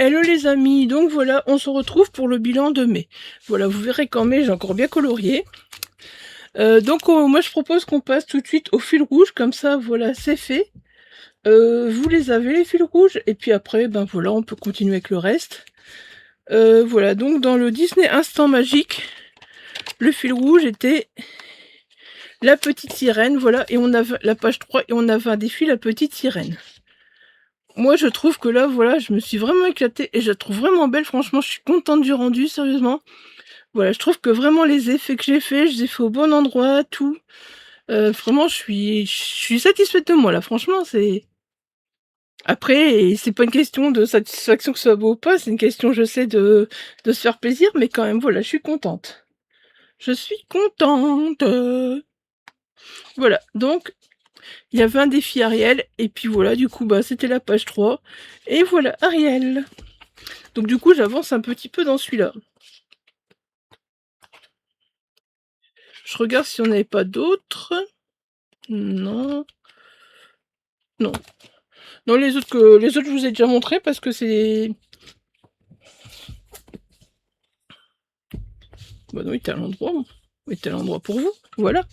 Hello les amis, donc voilà, on se retrouve pour le bilan de mai. Voilà, vous verrez qu'en mai, j'ai encore bien colorié. Moi je propose qu'on passe tout de suite au fil rouge, comme ça, voilà, c'est fait. Vous les avez les fils rouges, et puis après, ben voilà, on peut continuer avec le reste. Voilà, donc dans le Disney Instant Magique, le fil rouge était la petite sirène, voilà, et on avait la page 3, et on avait un défi, la petite sirène. Moi, je trouve que là, voilà, je me suis vraiment éclatée et je la trouve vraiment belle. Franchement, je suis contente du rendu, sérieusement. Voilà, je trouve que vraiment les effets que j'ai faits, je les ai fait au bon endroit, tout. Vraiment, je suis satisfaite de moi, là. Franchement, c'est... Après, c'est pas une question de satisfaction que ce soit beau ou pas, c'est une question, je sais, de se faire plaisir, mais quand même, voilà, je suis contente. Je suis contente. Voilà, donc, il y avait un défi Ariel, et puis voilà, du coup, bah, c'était la page 3. Et voilà, Ariel. Donc du coup, j'avance un petit peu dans celui-là. Je regarde si on n'avait pas d'autres. Non. Non. Non, les autres, je vous ai déjà montré parce que c'est... Bah non, il était à l'endroit. Il était à l'endroit pour vous. Voilà.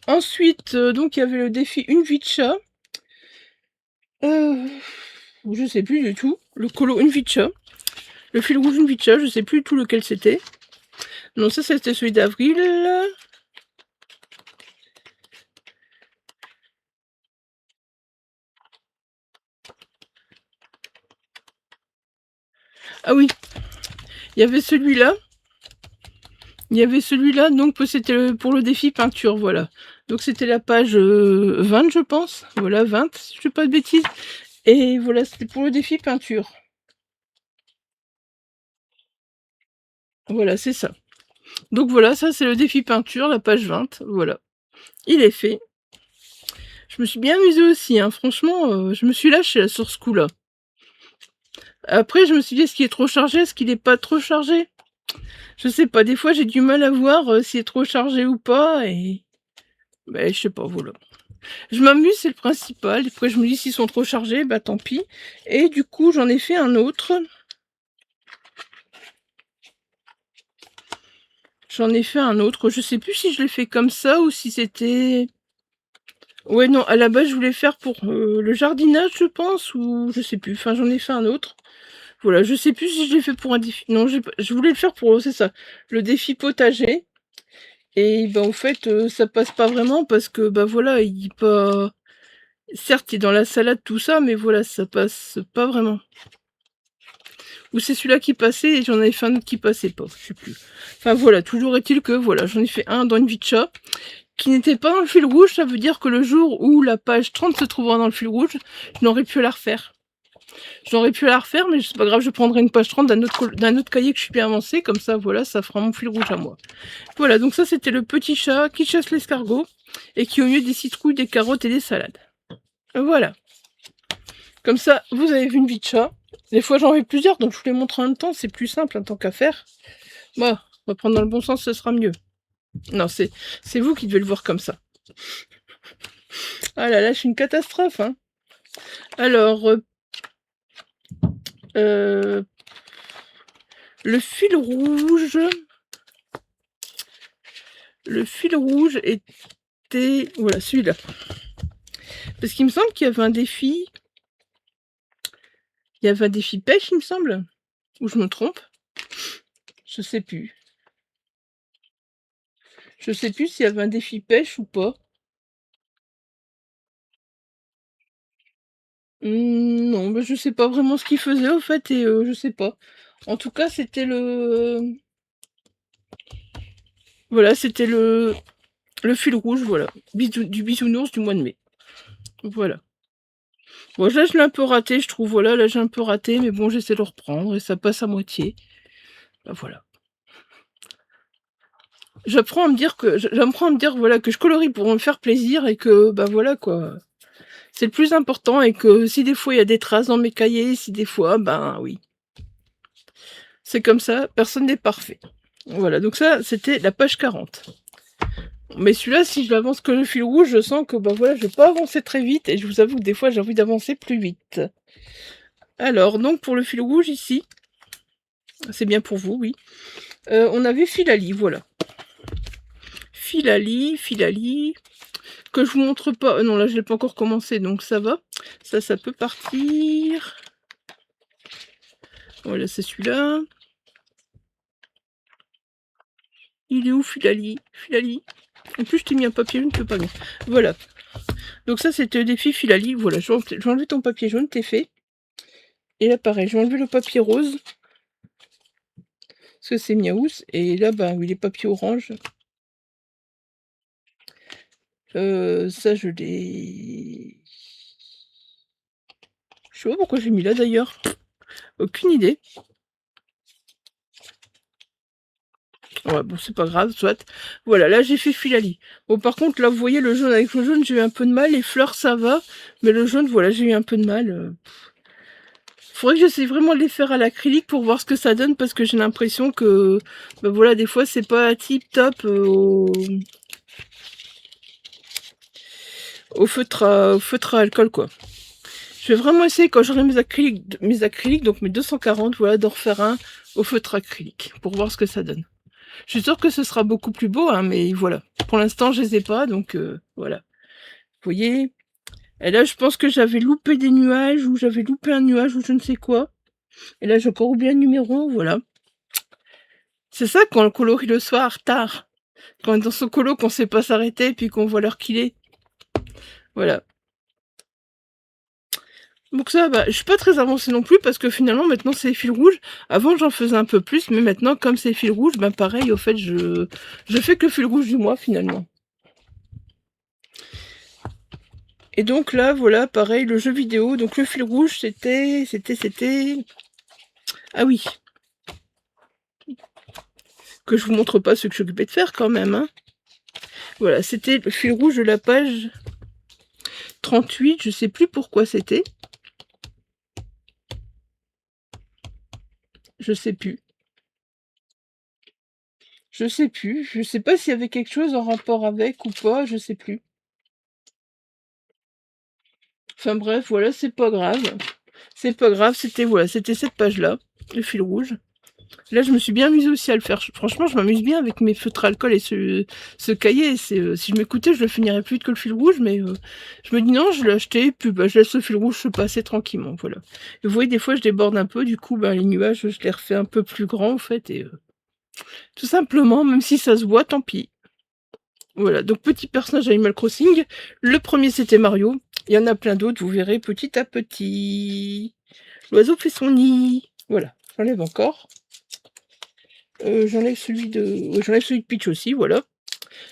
Ensuite, donc il y avait le défi Une vie de chat. Je sais plus du tout. Le colo Une vie de chat. Le fil rouge Une vie de chat, je sais plus du tout lequel c'était. Non, ça c'était celui d'avril. Ah oui. Il y avait celui-là. Il y avait celui-là, donc c'était pour le défi peinture, voilà. Donc c'était la page 20, je pense. Voilà, 20, si je ne fais pas de bêtises. Et voilà, c'était pour le défi peinture. Voilà, c'est ça. Donc voilà, ça c'est le défi peinture, la page 20. Voilà. Il est fait. Je me suis bien amusée aussi, hein. Franchement, je me suis lâchée sur ce coup-là. Après, je me suis dit, est-ce qu'il est trop chargé? Est-ce qu'il n'est pas trop chargé? Je sais pas, des fois j'ai du mal à voir s'il est trop chargé ou pas. Et... Ben, je sais pas, voilà. Je m'amuse, c'est le principal. Après, je me dis, s'ils sont trop chargés, bah tant pis. Et du coup, j'en ai fait un autre. J'en ai fait un autre. Je sais plus si je l'ai fait comme ça ou si c'était... Ouais, non, à la base, je voulais faire pour le jardinage, je pense, ou je sais plus. Enfin, j'en ai fait un autre. Voilà, je sais plus si je l'ai fait pour un défi. Non, je voulais le faire pour, c'est ça, le défi potager. Et ben, en fait, ça passe pas vraiment parce que, bah voilà, il est pas... Certes, il est dans la salade, tout ça, mais voilà, ça passe pas vraiment. Ou c'est celui-là qui passait et j'en avais fait un autre qui passait pas, je sais plus. Enfin voilà, toujours est-il que voilà, j'en ai fait un dans une vie de chat qui n'était pas dans le fil rouge. Ça veut dire que le jour où la page 30 se trouvera dans le fil rouge, je n'aurais pu la refaire. J'aurais pu la refaire, mais c'est pas grave, je prendrai une page 30 d'un autre cahier que je suis bien avancé, comme ça, voilà, ça fera mon fil rouge à moi. Voilà, donc ça c'était le petit chat qui chasse l'escargot et qui au mieux des citrouilles, des carottes et des salades. Voilà. Comme ça, vous avez vu une vie de chat. Des fois j'en fais plusieurs, donc je vous les montre en même temps, c'est plus simple, tant qu'à faire. Bon, on va prendre dans le bon sens, ce sera mieux. Non, c'est vous qui devez le voir comme ça. Ah là là, je suis une catastrophe, hein. Alors, le fil rouge... Le fil rouge était... Voilà, celui-là. Parce qu'il me semble qu'il y avait un défi... Il y avait un défi pêche, il me semble. Ou je me trompe? Je sais plus. Je sais plus s'il y avait un défi pêche ou pas. Non, mais je sais pas vraiment ce qu'il faisait au fait et je sais pas. En tout cas, c'était le... Voilà, c'était le fil rouge, voilà. Du bisounours du mois de mai. Voilà. Bon, là, je l'ai un peu raté, je trouve. Voilà, là, j'ai un peu raté, mais bon, j'essaie de reprendre et ça passe à moitié. Ben, voilà. J'apprends à me dire voilà, que je colorie pour me faire plaisir et que, bah voilà, quoi. C'est le plus important et que si des fois il y a des traces dans mes cahiers, si des fois, ben oui. C'est comme ça, personne n'est parfait. Voilà, donc ça, c'était la page 40. Mais celui-là, si je l'avance que le fil rouge, je sens que, bah voilà, je vais pas avancer très vite et je vous avoue que des fois, j'ai envie d'avancer plus vite. Alors, donc pour le fil rouge ici, c'est bien pour vous, oui. On avait Filali, voilà. Filali, que je vous montre pas. Non, là, je l'ai pas encore commencé, donc ça va. Ça peut partir. Voilà, c'est celui-là. Il est où, Filali? Filali. En plus, je t'ai mis un papier jaune, tu peux pas bien. Voilà. Donc ça, c'était le défi Filali. Voilà, je vais enlever ton papier jaune, t'es fait. Et là, pareil, je vais enlever le papier rose. Parce que c'est Miaous. Et là, bah oui, les papiers orange. Ça, je l'ai... Je sais pas pourquoi j'ai mis là, d'ailleurs. Aucune idée. Ouais, bon, c'est pas grave, soit. Voilà, là, j'ai fait Filali. Bon, par contre, là, vous voyez, le jaune, avec le jaune, j'ai eu un peu de mal. Les fleurs, ça va. Mais le jaune, voilà, j'ai eu un peu de mal. Faudrait que j'essaie vraiment de les faire à l'acrylique pour voir ce que ça donne, parce que j'ai l'impression que, bah voilà, des fois, c'est pas tip top au feutre à alcool, quoi. Je vais vraiment essayer, quand j'aurai mes acryliques, donc mes 240, voilà, d'en refaire un au feutre acrylique, pour voir ce que ça donne. Je suis sûre que ce sera beaucoup plus beau, hein, mais voilà. Pour l'instant, je les ai pas, donc voilà. Vous voyez? Et là, je pense que j'avais loupé des nuages, ou j'avais loupé un nuage, ou je ne sais quoi. Et là, j'ai encore oublié un numéro, voilà. C'est ça quand on colorie le soir, tard. Quand on est dans son colo, qu'on sait pas s'arrêter, puis qu'on voit l'heure qu'il est. Voilà. Donc ça, bah, je suis pas très avancée non plus, parce que finalement, maintenant, c'est fil rouge. Avant, j'en faisais un peu plus, mais maintenant, comme c'est fil rouge, bah pareil, au fait, je fais que le fil rouge du mois, finalement. Et donc là, voilà, pareil, le jeu vidéo. Donc le fil rouge, c'était... Ah oui. Que je vous montre pas ce que je suis occupée de faire quand même, hein. Voilà, c'était le fil rouge de la page 38, je sais plus pourquoi c'était. Je sais plus. Je sais plus. Je sais pas s'il y avait quelque chose en rapport avec ou pas, je sais plus. Enfin bref, voilà, c'est pas grave. C'est pas grave, c'était voilà, c'était cette page-là, le fil rouge. Là, je me suis bien amusée aussi à le faire. Franchement, je m'amuse bien avec mes feutres à alcool et ce cahier. Si je m'écoutais, je le finirais plus vite que le fil rouge, mais je me dis non, je l'ai acheté, puis bah, je laisse le fil rouge se passer tranquillement, voilà. Et vous voyez, des fois, je déborde un peu, du coup, bah, les nuages, je les refais un peu plus grands, en fait, et tout simplement, même si ça se voit, tant pis. Voilà, donc petit personnage Animal Crossing. Le premier, c'était Mario. Il y en a plein d'autres, vous verrez petit à petit. L'oiseau fait son nid. Voilà, j'enlève encore. J'enlève celui de... J'enlève celui de Peach aussi, voilà.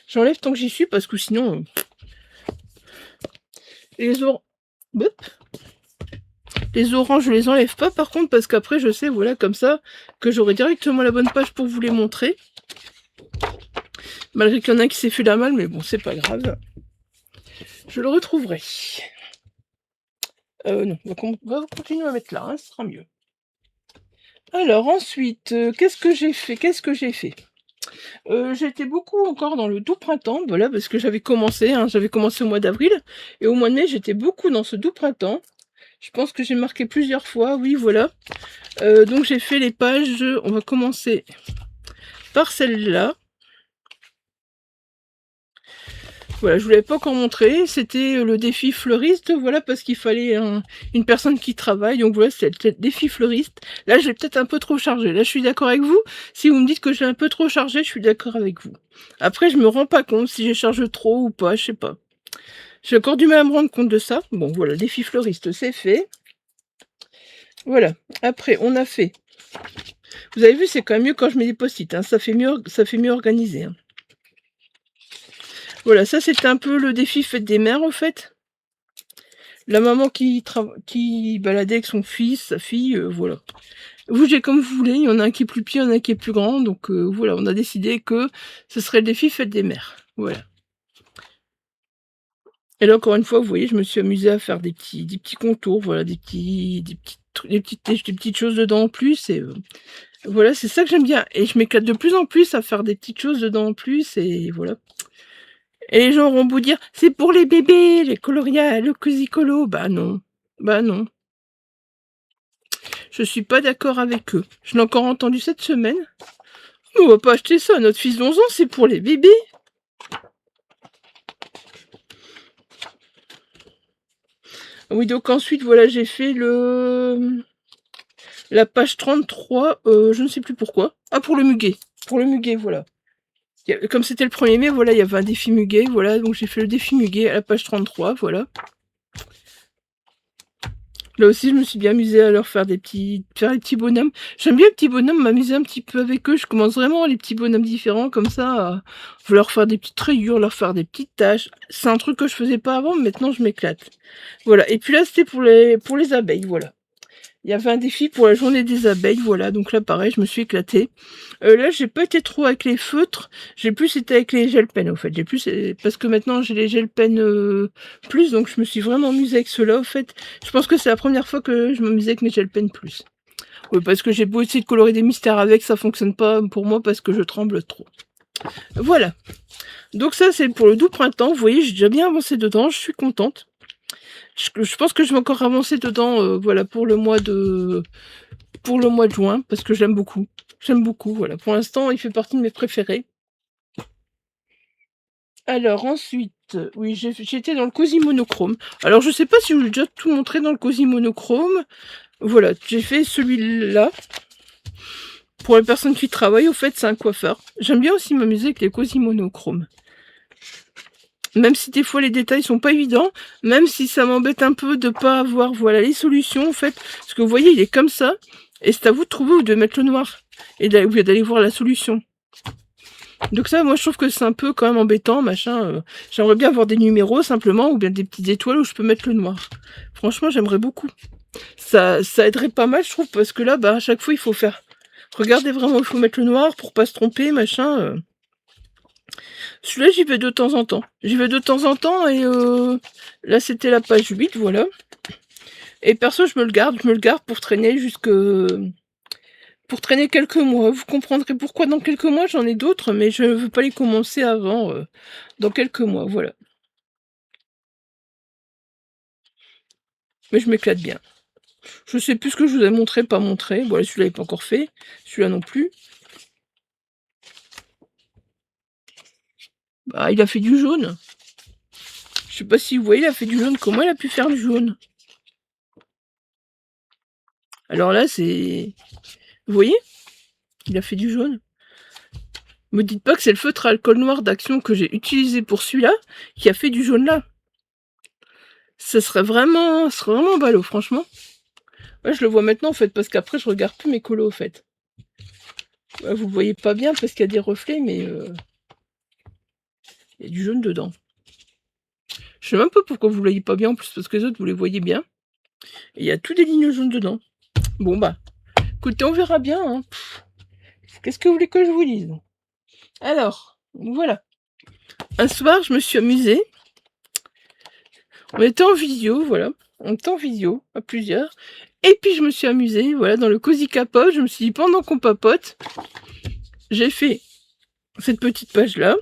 J'enlève tant que j'y suis, parce que sinon... Les oranges... Les oranges, je les enlève pas, par contre, parce qu'après, je sais, voilà, comme ça, que j'aurai directement la bonne page pour vous les montrer. Malgré qu'il y en a un qui s'est fait la malle, mais bon, c'est pas grave. Je le retrouverai. Non, on va continuer à mettre là, hein, ce sera mieux. Alors ensuite, qu'est-ce que j'ai fait? J'étais beaucoup encore dans le doux printemps, voilà, parce que j'avais commencé, hein, au mois d'avril, et au mois de mai, j'étais beaucoup dans ce doux printemps. Je pense que j'ai marqué plusieurs fois, oui, voilà. Donc j'ai fait les pages, on va commencer par celle-là. Voilà, je vous l'avais pas encore montré, c'était le défi fleuriste, voilà, parce qu'il fallait une personne qui travaille, donc voilà, c'est le défi fleuriste. Là, je l'ai peut-être un peu trop chargé, là, je suis d'accord avec vous. Si vous me dites que je l'ai un peu trop chargé, je suis d'accord avec vous. Après, je me rends pas compte si je charge trop ou pas, je sais pas. J'ai encore du mal à me rendre compte de ça. Bon, voilà, défi fleuriste, c'est fait. Voilà, après, on a fait... Vous avez vu, c'est quand même mieux quand je mets des post-it, hein. Ça fait mieux organisé, hein. Voilà, ça c'était un peu le défi fête des mères en fait. La maman qui baladait avec son fils, sa fille, voilà. Vous, j'ai comme vous voulez, il y en a un qui est plus petit, il y en a un qui est plus grand, donc voilà, on a décidé que ce serait le défi fête des mères. Voilà. Et là, encore une fois, vous voyez, je me suis amusée à faire des petits contours, voilà, des petites choses dedans en plus, et voilà, c'est ça que j'aime bien. Et je m'éclate de plus en plus à faire des petites choses dedans en plus, et voilà. Et les gens vont vous dire, c'est pour les bébés, les coloria, le cosicolo. Bah non. Bah non. Je suis pas d'accord avec eux. Je l'ai encore entendu cette semaine. On va pas acheter ça, notre fils d'11 ans, c'est pour les bébés. Oui, donc ensuite, voilà, j'ai fait la page 33, je ne sais plus pourquoi. Ah, pour le muguet. Pour le muguet, voilà. Comme c'était le 1er mai, voilà, il y avait un défi muguet, voilà, donc j'ai fait le défi muguet à la page 33, voilà. Là aussi, je me suis bien amusée à leur faire des petits bonhommes. J'aime bien les petits bonhommes, m'amuser un petit peu avec eux. Je commence vraiment les petits bonhommes différents, comme ça, à leur faire des petites rayures, leur faire des petites taches. C'est un truc que je faisais pas avant, mais maintenant je m'éclate. Voilà, et puis là, c'était pour les abeilles, voilà. Il y avait un défi pour la journée des abeilles, voilà, donc là pareil, je me suis éclatée. Là, j'ai pas été trop avec les feutres, j'ai plus été avec les gel pens, au fait. J'ai plus, parce que maintenant j'ai les gel pens plus, donc je me suis vraiment amusée avec ceux-là, au fait. Je pense que c'est la première fois que je m'amusais avec mes gel pens plus. Oui, parce que j'ai beau essayer de colorer des mystères avec, ça fonctionne pas pour moi parce que je tremble trop. Voilà. Donc ça, c'est pour le doux printemps. Vous voyez, j'ai déjà bien avancé dedans, je suis contente. Je pense que je vais encore avancer dedans, voilà, pour le mois de juin, parce que j'aime beaucoup. J'aime beaucoup, voilà. Pour l'instant, il fait partie de mes préférés. Alors ensuite, oui, j'étais dans le cosy monochrome. Alors je sais pas si je vous ai déjà tout montré dans le cosy monochrome. Voilà, j'ai fait celui-là. Pour les personnes qui travaillent, au fait, c'est un coiffeur. J'aime bien aussi m'amuser avec les cosy monochromes. Même si des fois les détails sont pas évidents, même si ça m'embête un peu de pas avoir, voilà, les solutions, en fait. Parce que vous voyez, il est comme ça, et c'est à vous de trouver ou de mettre le noir. Et d'aller voir la solution. Donc ça, moi, je trouve que c'est un peu quand même embêtant, machin. J'aimerais bien avoir des numéros, simplement, ou bien des petites étoiles où je peux mettre le noir. Franchement, j'aimerais beaucoup. Ça aiderait pas mal, je trouve, parce que là, bah, à chaque fois, il faut faire... Regardez vraiment, il faut mettre le noir pour pas se tromper, machin. Celui-là, j'y vais de temps en temps. J'y vais de temps en temps et là, c'était la page 8, voilà. Et perso, je me le garde pour traîner pour traîner quelques mois. Vous comprendrez pourquoi dans quelques mois, j'en ai d'autres, mais je ne veux pas les commencer avant, dans quelques mois, voilà. Mais je m'éclate bien. Je sais plus ce que je vous ai montré, pas montré. Voilà, celui-là n'est pas encore fait. Celui-là non plus. Bah, il a fait du jaune. Je sais pas si vous voyez, il a fait du jaune. Comment il a pu faire du jaune? Alors là, c'est... Vous voyez? Il a fait du jaune. Me dites pas que c'est le feutre à alcool noir d'Action que j'ai utilisé pour celui-là qui a fait du jaune là. Ce serait vraiment ballot, franchement. Ouais, je le vois maintenant en fait, parce qu'après je regarde plus mes colos en fait. Ouais, vous voyez pas bien parce qu'il y a des reflets, mais il y a du jaune dedans. Je sais même pas pourquoi vous ne voyez pas bien en plus, parce que les autres vous les voyez bien. Et il y a tout des lignes jaunes dedans. Bon bah, écoutez, on verra bien. Hein. Qu'est-ce que vous voulez que je vous dise? Alors, voilà. Un soir, je me suis amusée. On était en visio, voilà. On était en visio, à plusieurs. Et puis je me suis amusée, voilà, dans le cosy capote. Je me suis dit, pendant qu'on papote, j'ai fait cette petite page-là.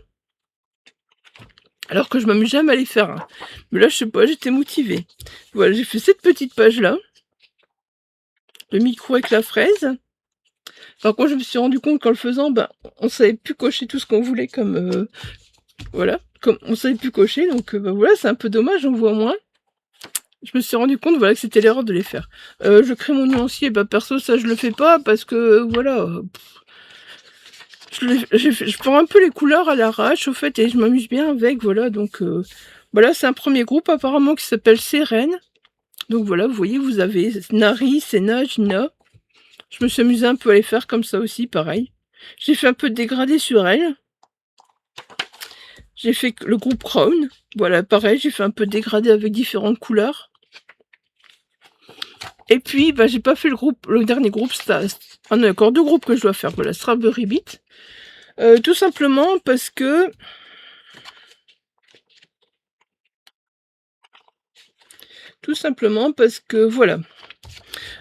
Alors que je m'amuse jamais à les faire. Hein. Mais là, je sais pas, j'étais motivée. Voilà, j'ai fait cette petite page-là. Le micro avec la fraise. Par contre, je me suis rendu compte qu'en le faisant, ben, on savait plus cocher tout ce qu'on voulait comme... voilà, comme on savait plus cocher. Donc ben, voilà, c'est un peu dommage, on voit moins. Je me suis rendu compte, voilà, que c'était l'erreur de les faire. Je crée mon nuancier, bah perso, ça je le fais pas, parce que, voilà... je prends un peu les couleurs à l'arrache, au fait, et je m'amuse bien avec, voilà, donc... voilà, c'est un premier groupe, apparemment, qui s'appelle Sérène. Donc voilà, vous voyez, vous avez Nari, Sena, Gina. Je me suis amusée un peu à les faire comme ça aussi, pareil. J'ai fait un peu de dégradé sur elle. J'ai fait le groupe Crown. Voilà, pareil, j'ai fait un peu de dégradé avec différentes couleurs. Et puis, bah, j'ai pas fait le dernier groupe, on a encore 2 groupes que je dois faire. Voilà, Strawberry Beat. Tout simplement parce que... voilà.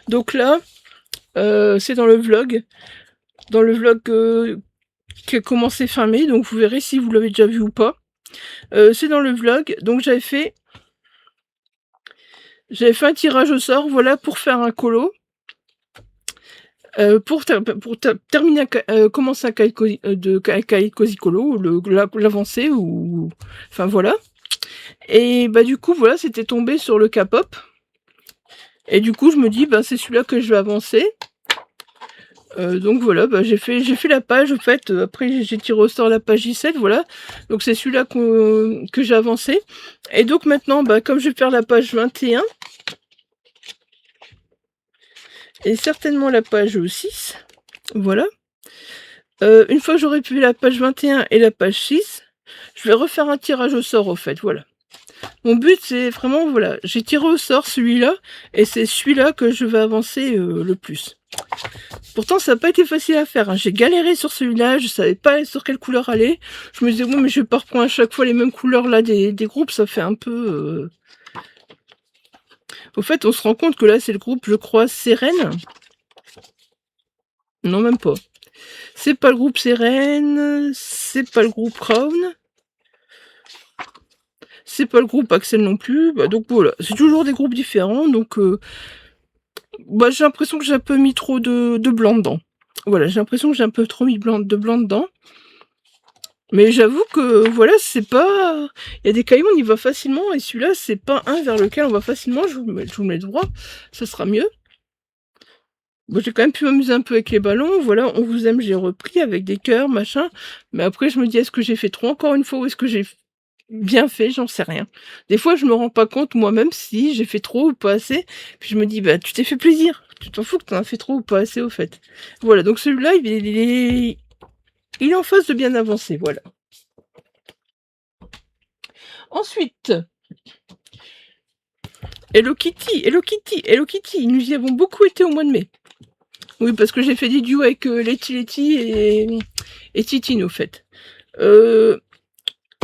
Donc là, c'est dans le vlog. Dans le vlog qui a commencé fin mai. Donc vous verrez si vous l'avez déjà vu ou pas. C'est dans le vlog. Donc j'avais fait un tirage au sort, voilà, pour faire un colo. Terminer commencer un cahier Cozy Colo, l'avancée ou enfin voilà. Et bah du coup voilà, c'était tombé sur le K-pop. Et du coup je me dis bah c'est celui-là que je vais avancer. Donc voilà, bah, j'ai fait la page en fait, après j'ai tiré au sort la page 17, voilà. Donc c'est celui-là que j'ai avancé. Et donc maintenant, bah, comme je vais faire la page 21, et certainement la page 6, voilà. Une fois que j'aurai pu la page 21 et la page 6, je vais refaire un tirage au sort, au fait, voilà. Mon but, c'est vraiment, voilà, j'ai tiré au sort celui-là, et c'est celui-là que je vais avancer le plus. Pourtant, ça n'a pas été facile à faire, hein. J'ai galéré sur celui-là, je savais pas sur quelle couleur aller. Je me disais, oui, mais je vais pas reprendre à chaque fois les mêmes couleurs là des groupes, ça fait un peu... Au fait, on se rend compte que là, c'est le groupe, je crois, Sérène. Non, même pas. C'est pas le groupe Sérène, c'est pas le groupe Crown. C'est pas le groupe Axel non plus. Bah, donc voilà, c'est toujours des groupes différents. Donc bah, j'ai l'impression que j'ai un peu mis trop de blanc dedans. Voilà, j'ai l'impression que j'ai un peu trop mis de blanc dedans. Mais j'avoue que voilà, c'est pas... Il y a des cailloux, on y va facilement. Et celui-là, c'est pas un vers lequel on va facilement. Je vous le mets droit, ça sera mieux. Bon, j'ai quand même pu m'amuser un peu avec les ballons. Voilà, on vous aime, j'ai repris avec des cœurs, machin. Mais après, je me dis, est-ce que j'ai fait trop encore une fois ou est-ce que j'ai bien fait, j'en sais rien. Des fois, je me rends pas compte moi-même si j'ai fait trop ou pas assez. Puis je me dis, bah, tu t'es fait plaisir. Tu t'en fous que t'en as fait trop ou pas assez, au fait. Voilà, donc celui-là, il est en phase de bien avancer, voilà. Ensuite, Hello Kitty, Hello Kitty, Hello Kitty. Nous y avons beaucoup été au mois de mai. Oui, parce que j'ai fait des duos avec Letty et Titine, au fait.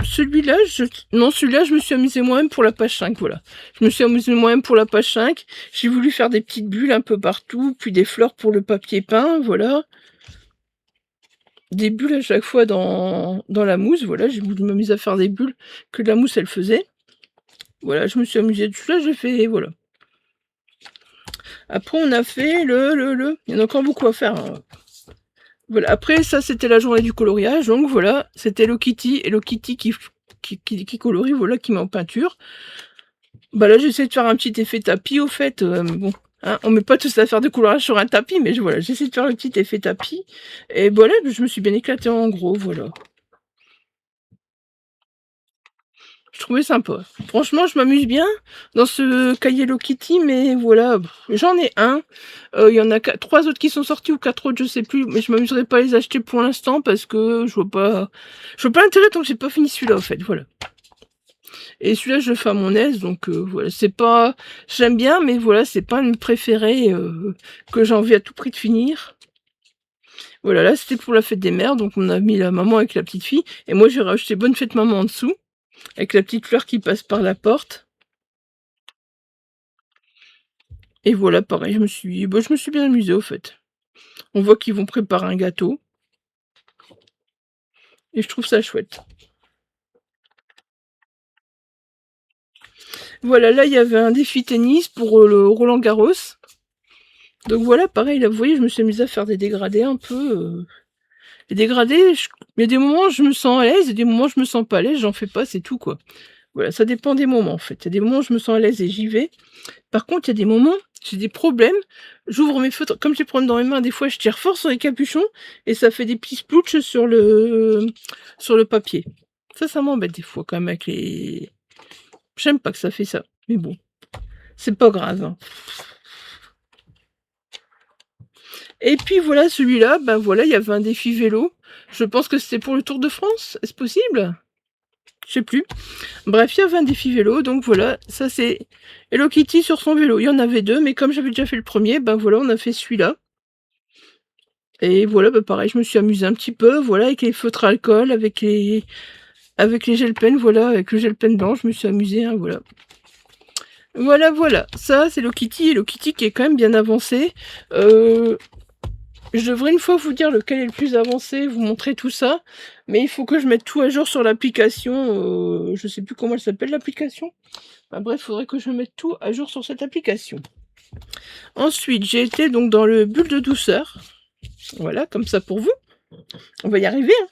Celui-là, celui-là, je me suis amusée moi-même pour la page 5, voilà. Je me suis amusée moi-même pour la page 5. J'ai voulu faire des petites bulles un peu partout, puis des fleurs pour le papier peint, voilà. Des bulles à chaque fois dans la mousse, voilà. J'ai voulu m'amuser à faire des bulles que la mousse, elle faisait. Voilà, je me suis amusée dessus, là, j'ai fait, voilà. Après, on a fait Il y en a encore beaucoup à faire, hein. Voilà, après, ça, c'était la journée du coloriage, donc voilà, c'était Hello Kitty qui colorie, voilà, qui met en peinture. Bah là, j'essaie de faire un petit effet tapis, au fait, bon, hein, on met pas tous à faire de coloriage sur un tapis, mais voilà, j'essaie de faire le petit effet tapis, et voilà, je me suis bien éclatée en gros, voilà. Je trouvais sympa. Franchement, je m'amuse bien dans ce cahier Hello Kitty, mais voilà, j'en ai un. Il y en a 3 autres qui sont sortis, ou 4 autres, je sais plus, mais je m'amuserai pas à les acheter pour l'instant, parce que je vois pas l'intérêt tant que j'ai pas fini celui-là, en fait, voilà. Et celui-là, je le fais à mon aise, donc voilà, c'est pas... J'aime bien, mais voilà, c'est pas une préférée que j'ai envie à tout prix de finir. Voilà, là, c'était pour la fête des mères, donc on a mis la maman avec la petite fille, et moi, j'ai rajouté bonne fête maman en dessous, avec la petite fleur qui passe par la porte. Et voilà, pareil, je me suis bien amusée, au fait. On voit qu'ils vont préparer un gâteau. Et je trouve ça chouette. Voilà, là, il y avait un défi tennis pour le Roland Garros. Donc voilà, pareil, là, vous voyez, je me suis amusée à faire des dégradés un peu. Les dégradés, il y a des moments où je me sens à l'aise, et des moments où je me sens pas à l'aise, j'en fais pas, c'est tout, quoi. Voilà, ça dépend des moments, en fait. Il y a des moments où je me sens à l'aise et j'y vais. Par contre, il y a des moments, j'ai des problèmes. J'ouvre mes feutres, comme je les prends dans mes mains, des fois, je tire fort sur les capuchons, et ça fait des petits splouches sur le papier. Ça m'embête des fois, quand même, avec les... J'aime pas que ça fait ça, mais bon, c'est pas grave, hein. Et puis voilà, celui-là, ben voilà, il y avait un défi vélo. Je pense que c'était pour le Tour de France. Est-ce possible? Je sais plus. Bref, il y avait un défi vélo, donc voilà, ça c'est Hello Kitty sur son vélo. Il y en avait 2, mais comme j'avais déjà fait le premier, ben voilà, on a fait celui-là. Et voilà, ben pareil, je me suis amusée un petit peu, voilà, avec les feutres à alcool, avec les gel pens, voilà, avec le gel pen blanc, je me suis amusée, hein, voilà. Voilà, voilà, ça c'est Hello Kitty qui est quand même bien avancé. Je devrais une fois vous dire lequel est le plus avancé, vous montrer tout ça, mais il faut que je mette tout à jour sur l'application, je sais plus comment elle s'appelle l'application. Enfin, bref, il faudrait que je mette tout à jour sur cette application. Ensuite, j'ai été donc dans le bulle de douceur. Voilà, comme ça pour vous. On va y arriver, hein.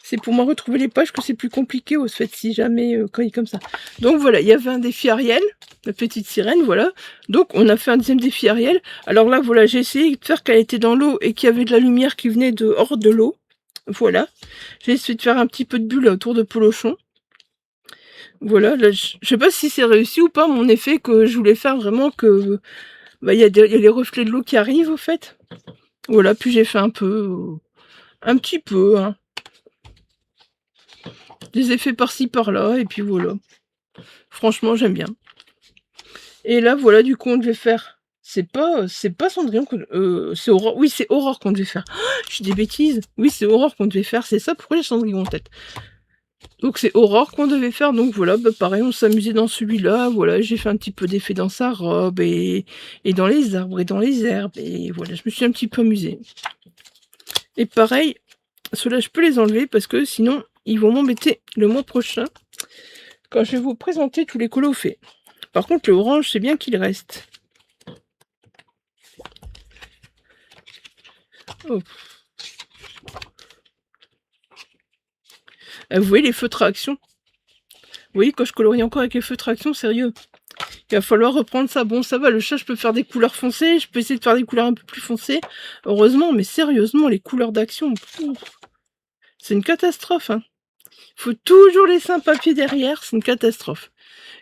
C'est pour moi retrouver les pages que c'est plus compliqué, au fait, si jamais, quand il est comme ça. Donc voilà, il y avait un défi Ariel, la petite sirène, voilà. Donc on a fait un deuxième défi Ariel. Alors là, voilà, j'ai essayé de faire qu'elle était dans l'eau et qu'il y avait de la lumière qui venait de hors de l'eau. Voilà. J'ai essayé de faire un petit peu de bulle autour de Polochon. Voilà, là, je sais pas si c'est réussi ou pas, mon effet que je voulais faire vraiment que... Bah, il y a les reflets de l'eau qui arrivent, au fait. Voilà, puis j'ai fait un peu... un petit peu, hein. Des effets par-ci par-là, et puis voilà. Franchement, j'aime bien. Et là, voilà, du coup, on devait faire... C'est pas Cendrillon, c'est Aurore. Oui, c'est Aurore qu'on devait faire. Oh, je dis des bêtises. Oui, c'est Aurore qu'on devait faire, c'est ça, pourquoi j'ai Cendrillon en tête? Donc c'est Aurore qu'on devait faire, donc voilà, bah pareil, on s'amusait dans celui-là, voilà, j'ai fait un petit peu d'effet dans sa robe, et dans les arbres, et dans les herbes, et voilà, je me suis un petit peu amusée. Et pareil, ceux-là, je peux les enlever, parce que sinon, ils vont m'embêter le mois prochain, quand je vais vous présenter tous les colos faits. Par contre, le orange, c'est bien qu'il reste. Oh. Ah, vous voyez les feutres à action? Vous voyez, quand je colorie encore avec les feutres à action, sérieux, il va falloir reprendre ça. Bon, ça va, le chat, je peux faire des couleurs foncées, je peux essayer de faire des couleurs un peu plus foncées, heureusement, mais sérieusement, les couleurs d'action, c'est une catastrophe, hein. Il faut toujours laisser un papier derrière, c'est une catastrophe.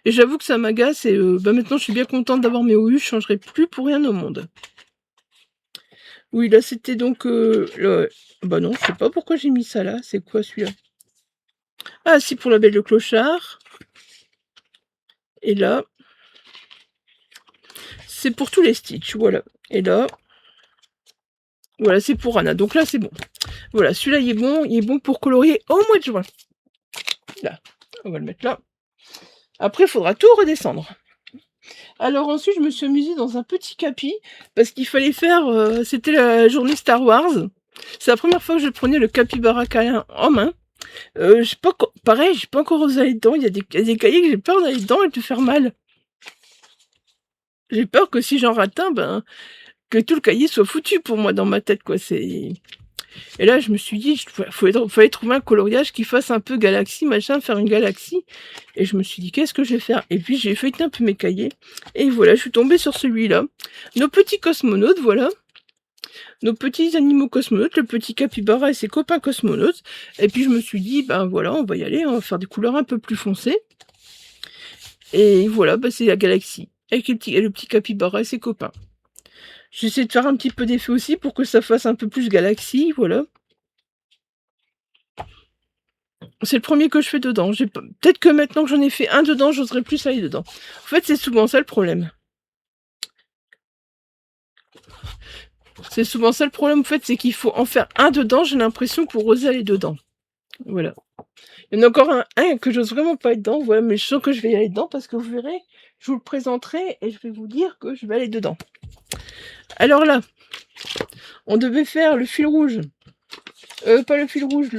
Et j'avoue que ça m'agace, et bah maintenant, je suis bien contente d'avoir mes OU, je changerai plus pour rien au monde. Oui, là, c'était donc... Bah non, je sais pas pourquoi j'ai mis ça là, c'est quoi celui-là? Ah, si, pour la Belle de Clochard. Et là, c'est pour tous les Stitch, voilà. Et là, voilà, c'est pour Anna. Donc là, c'est bon. Voilà, celui-là, il est bon pour colorier au mois de juin. Là, on va le mettre là. Après, il faudra tout redescendre. Alors ensuite, je me suis amusée dans un petit capi, parce qu'il fallait faire... c'était la journée Star Wars. C'est la première fois que je prenais le capybara câlin en main. Pareil, j'ai pas encore osé aller dedans. Il y a des cahiers que j'ai peur d'aller dedans et de faire mal. J'ai peur que si j'en rate un, ben, que tout le cahier soit foutu pour moi dans ma tête, quoi. Et là, je me suis dit, fallait trouver un coloriage qui fasse un peu galaxie, machin, faire une galaxie. Et je me suis dit, qu'est-ce que je vais faire? Et puis, j'ai feuilleté un peu mes cahiers. Et voilà, je suis tombée sur celui-là. Nos petits cosmonautes, voilà. Nos petits animaux cosmonautes, le petit capybara et ses copains cosmonautes. Et puis, je me suis dit, ben voilà, on va y aller, on va faire des couleurs un peu plus foncées. Et voilà, ben, c'est la galaxie. Avec le petit capybara et ses copains. J'essaie de faire un petit peu d'effet aussi pour que ça fasse un peu plus galaxie, voilà. C'est le premier que je fais dedans. Peut-être que maintenant que j'en ai fait un dedans, j'oserais plus aller dedans. En fait, c'est souvent ça le problème. C'est souvent ça le problème, en fait, c'est qu'il faut en faire un dedans, j'ai l'impression, pour oser aller dedans. Voilà. Il y en a encore un que j'ose vraiment pas être dedans, voilà, mais je sens que je vais y aller dedans, parce que vous verrez, je vous le présenterai, et je vais vous dire que je vais aller dedans. Alors là, on devait faire le fil rouge. Pas le fil rouge,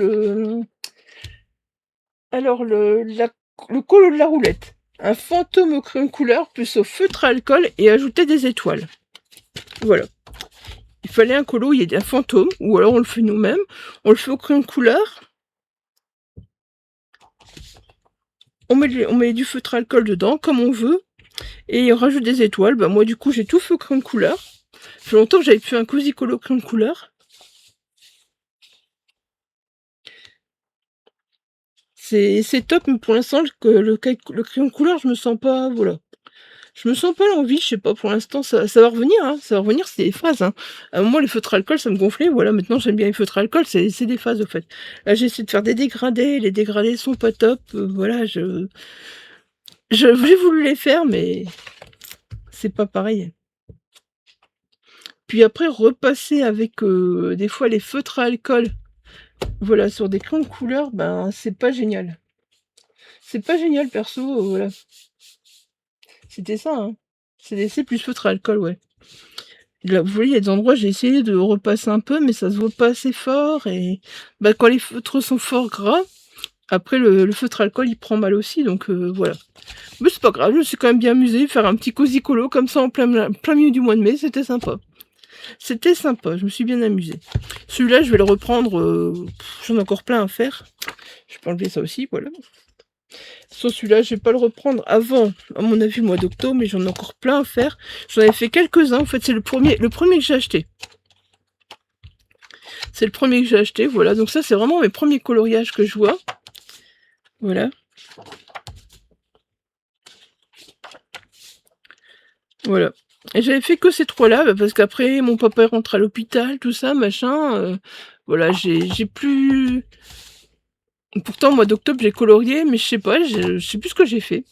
alors, le colo de la roulette. Un fantôme au crayon couleur, plus au feutre à alcool, et ajouter des étoiles. Voilà. Il fallait un colo où il y ait un fantôme, ou alors on le fait nous-mêmes. On le fait au crayon couleur. On met du feutre à alcool dedans, comme on veut. Et on rajoute des étoiles. Bah, moi, du coup, j'ai tout fait au crayon couleur. Ça fait longtemps que j'avais fait un cosy colo au crayon couleur. C'est top, mais pour l'instant, le crayon couleur, je me sens pas... Voilà. Je me sens pas l'envie, je sais pas, pour l'instant, ça va revenir, hein. Ça va revenir, c'est des phases, hein. À un moment, les feutres à alcool, ça me gonflait, voilà, maintenant j'aime bien les feutres à alcool, c'est des phases, au fait. Là, j'ai essayé de faire des dégradés, les dégradés sont pas top, voilà, j'ai voulu les faire, mais c'est pas pareil. Puis après, repasser avec, des fois, les feutres à alcool, voilà, sur des crayons de couleur, ben, c'est pas génial. C'est pas génial, perso, voilà. C'était ça, hein. C'est plus feutre à alcool, ouais. Là, vous voyez, il y a des endroits, j'ai essayé de repasser un peu, mais ça se voit pas assez fort. Et bah, quand les feutres sont fort gras, Après, le feutre alcool, il prend mal aussi, donc voilà. Mais c'est pas grave, je me suis quand même bien amusée, faire un petit cosy colo comme ça en plein milieu du mois de mai, c'était sympa. C'était sympa, je me suis bien amusée. Celui-là, je vais le reprendre, j'en ai encore plein à faire. Je peux enlever ça aussi, voilà. Sur celui-là, je vais pas le reprendre avant, à mon avis, le mois d'octobre, mais j'en ai encore plein à faire. J'en avais fait quelques-uns, en fait, c'est le premier que j'ai acheté. C'est le premier que j'ai acheté, voilà. Donc ça, c'est vraiment mes premiers coloriages que je vois. Voilà. Voilà. Et j'avais fait que ces trois-là, parce qu'après, mon papa rentre à l'hôpital, tout ça, machin. Voilà, j'ai plus... Pourtant, au mois d'octobre, j'ai colorié, mais je sais pas, je sais plus ce que j'ai fait.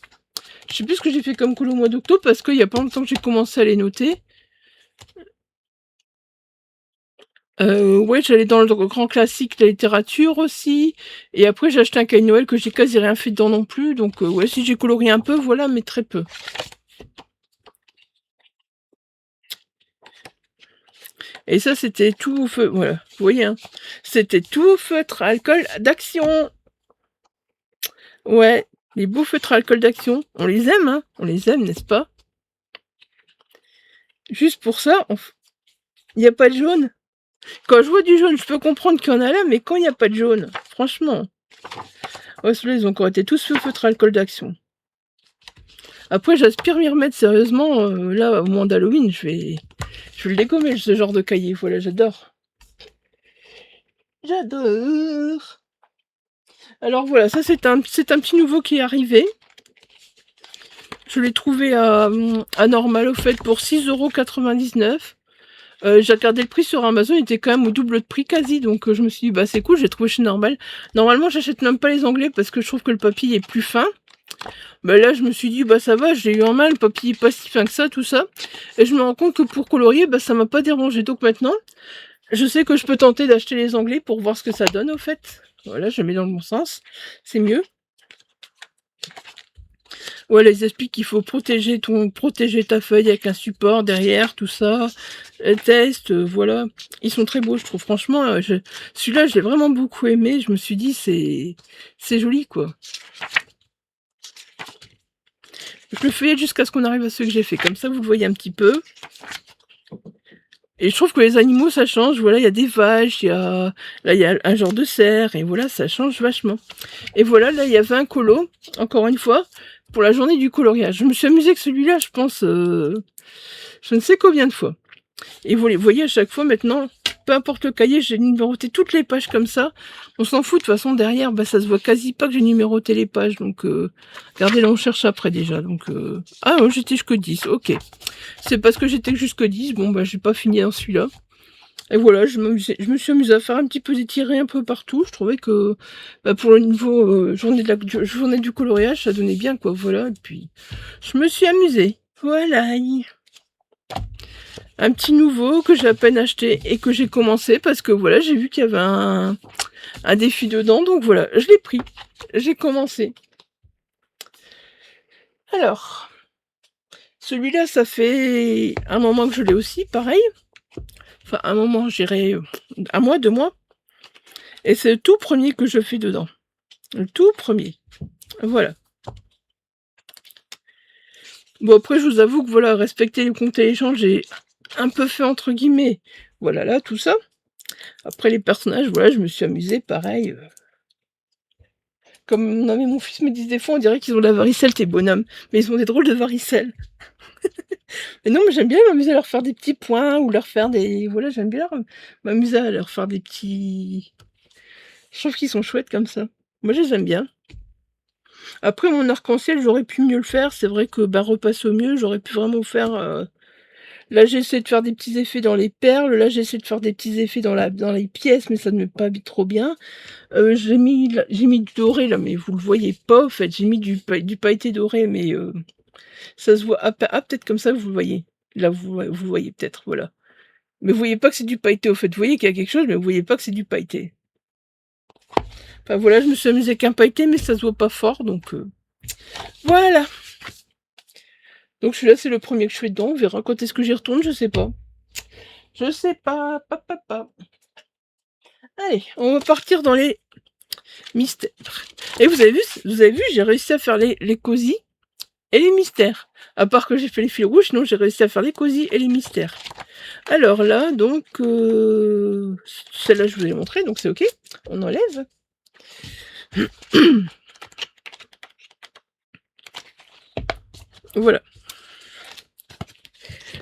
Je sais plus ce que j'ai fait comme colo au mois d'octobre, parce qu'il y a pas longtemps que j'ai commencé à les noter. Ouais, j'allais dans le grand classique de la littérature aussi. Et après, j'ai acheté un cahier de Noël que j'ai quasi rien fait dedans non plus. Donc, ouais, si j'ai colorié un peu, voilà, mais très peu. Et ça, c'était tout feu. Voilà, vous voyez, hein. C'était tout feutre alcool d'action. Ouais, les beaux feutres alcool d'action. On les aime, hein. On les aime, n'est-ce pas? Juste pour ça, il n'y a pas de jaune. Quand je vois du jaune, je peux comprendre qu'il y en a là, mais quand il n'y a pas de jaune, franchement. Ouais, ceux-là, ils ont encore été tous feutre alcool d'action. Après, j'aspire m'y remettre sérieusement. Là, au moment d'Halloween, je vais le dégommer, ce genre de cahier. Voilà, j'adore. J'adore. Alors voilà, ça c'est un petit nouveau qui est arrivé. Je l'ai trouvé à Normal au fait pour 6,99 €. J'ai regardé le prix sur Amazon, il était quand même au double de prix quasi, donc je me suis dit bah c'est cool, j'ai trouvé chez Normal. Normalement j'achète même pas les anglais parce que je trouve que le papier est plus fin. Bah là je me suis dit bah ça va, j'ai eu en main, le papier est pas si fin que ça, tout ça. Et je me rends compte que pour colorier, bah ça m'a pas dérangé. Donc maintenant, je sais que je peux tenter d'acheter les anglais pour voir ce que ça donne au fait. Voilà, je mets dans le bon sens, c'est mieux. Ouais, ils expliquent qu'il faut protéger ta feuille avec un support derrière, tout ça. Test, voilà. Ils sont très beaux, je trouve. Franchement, celui-là, je l'ai vraiment beaucoup aimé. Je me suis dit, c'est joli, quoi. Je le feuillette jusqu'à ce qu'on arrive à ceux que j'ai fait. Comme ça, vous le voyez un petit peu. Et je trouve que les animaux, ça change. Voilà, il y a des vaches, là, il y a un genre de cerf. Et voilà, ça change vachement. Et voilà, là, il y avait un colo, encore une fois, pour la journée du coloriage. Je me suis amusée avec celui-là, je pense, je ne sais combien de fois. Et vous les voyez à chaque fois maintenant, peu importe le cahier, j'ai numéroté toutes les pages comme ça. On s'en fout, de toute façon, derrière, bah, ça se voit quasi pas que j'ai numéroté les pages. Donc, regardez, là, on cherche après déjà. Donc, ah, j'étais jusque 10, ok. C'est parce que j'étais jusque 10, bon, bah, j'ai pas fini dans celui-là. Et voilà, je me suis amusée à faire un petit peu d'étirer un peu partout. Je trouvais que bah, pour le niveau journée du coloriage, ça donnait bien, quoi. Voilà, et puis je me suis amusée. Voilà. Un petit nouveau que j'ai à peine acheté et que j'ai commencé parce que voilà, j'ai vu qu'il y avait un défi dedans. Donc voilà, je l'ai pris. J'ai commencé. Alors, celui-là, ça fait un moment que je l'ai aussi, pareil. Enfin, un moment, j'irai un mois, 2 mois. Et c'est le tout premier que je fais dedans. Le tout premier. Voilà. Bon, après, je vous avoue que voilà, respecter les comptes et les gens, j'ai un peu fait entre guillemets. Voilà, là, tout ça. Après, les personnages, voilà, je me suis amusée, pareil. Comme non, mais mon fils me dit des fois, on dirait qu'ils ont de la varicelle, tes bonhommes. Mais ils ont des drôles de varicelle. Mais non, mais j'aime bien m'amuser à leur faire des petits points ou leur faire des... Voilà, j'aime bien m'amuser à leur faire des petits... Je trouve qu'ils sont chouettes comme ça. Moi, je les aime bien. Après, mon arc-en-ciel, j'aurais pu mieux le faire. C'est vrai que, bah, repasse au mieux, j'aurais pu vraiment faire... Là, j'ai essayé de faire des petits effets dans les perles. Là, j'ai essayé de faire des petits effets dans les pièces, mais ça ne me pas trop bien. J'ai mis du doré, là, mais vous le voyez pas, en fait. J'ai mis du pailleté doré, mais ça se voit... Ah, peut-être comme ça, vous le voyez. Là, vous le voyez peut-être, voilà. Mais vous voyez pas que c'est du pailleté, au fait. Vous voyez qu'il y a quelque chose, mais vous voyez pas que c'est du pailleté. Enfin, voilà, je me suis amusée avec un pailleté, mais ça se voit pas fort, donc... Voilà. Donc celui-là, c'est le premier que je fais dedans. On verra quand est-ce que j'y retourne, je sais pas. Je sais pas. Allez, on va partir dans les Mystère. Et vous avez vu, j'ai réussi à faire les cosy et les mystères. À part que j'ai fait les fils rouges, non, j'ai réussi à faire les cosy et les mystères. Alors là, donc, celle-là, je vous ai montré, donc c'est ok. On enlève. Voilà.